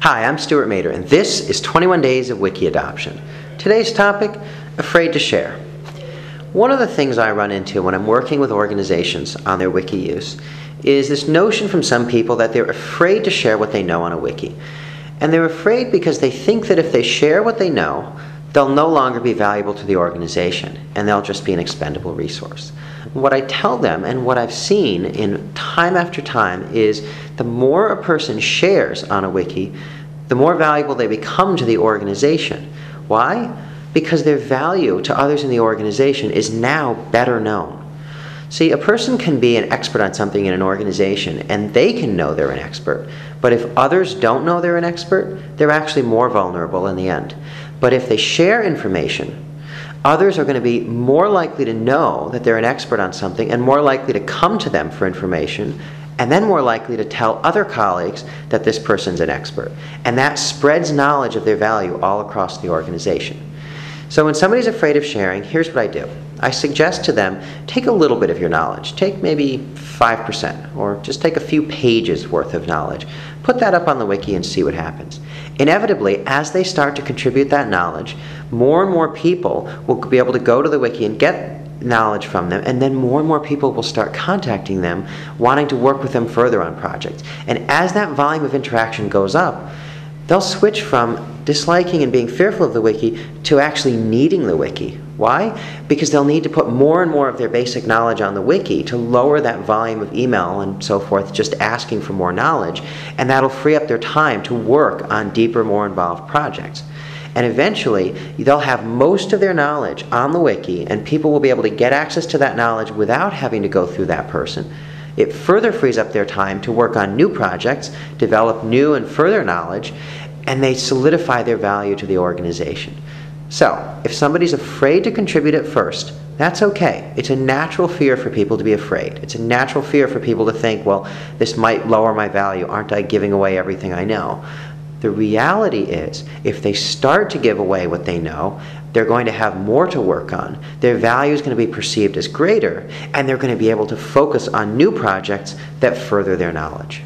Hi, I'm Stewart Mater, and this is 21 Days of Wiki Adoption. Today's topic, afraid to share. One of the things I run into when I'm working with organizations on their wiki use is this notion from some people that they're afraid to share what they know on a wiki. And they're afraid because they think that if they share what they know, they'll no longer be valuable to the organization, and they'll just be an expendable resource. What I tell them, and what I've seen in time after time, is the more a person shares on a wiki, the more valuable they become to the organization. Why? Because their value to others in the organization is now better known. See, a person can be an expert on something in an organization, and they can know they're an expert. But if others don't know they're an expert, they're actually more vulnerable in the end. But if they share information, others are going to be more likely to know that they're an expert on something and more likely to come to them for information, and then more likely to tell other colleagues that this person's an expert. And that spreads knowledge of their value all across the organization. So when somebody's afraid of sharing, here's what I do. I suggest to them, take a little bit of your knowledge. Take maybe 5%, or just take a few pages worth of knowledge. Put that up on the wiki and see what happens. Inevitably, as they start to contribute that knowledge, more and more people will be able to go to the wiki and get knowledge from them, and then more and more people will start contacting them, wanting to work with them further on projects. And as that volume of interaction goes up, they'll switch from disliking and being fearful of the wiki to actually needing the wiki. Why? Because they'll need to put more and more of their basic knowledge on the wiki to lower that volume of email and so forth, just asking for more knowledge, and that'll free up their time to work on deeper, more involved projects. And eventually, they'll have most of their knowledge on the wiki, and people will be able to get access to that knowledge without having to go through that person. It further frees up their time to work on new projects, develop new and further knowledge, and they solidify their value to the organization. So, if somebody's afraid to contribute at first, that's okay. It's a natural fear for people to be afraid. It's a natural fear for people to think, well, this might lower my value. Aren't I giving away everything I know? The reality is, if they start to give away what they know, they're going to have more to work on. Their value is going to be perceived as greater, and they're going to be able to focus on new projects that further their knowledge.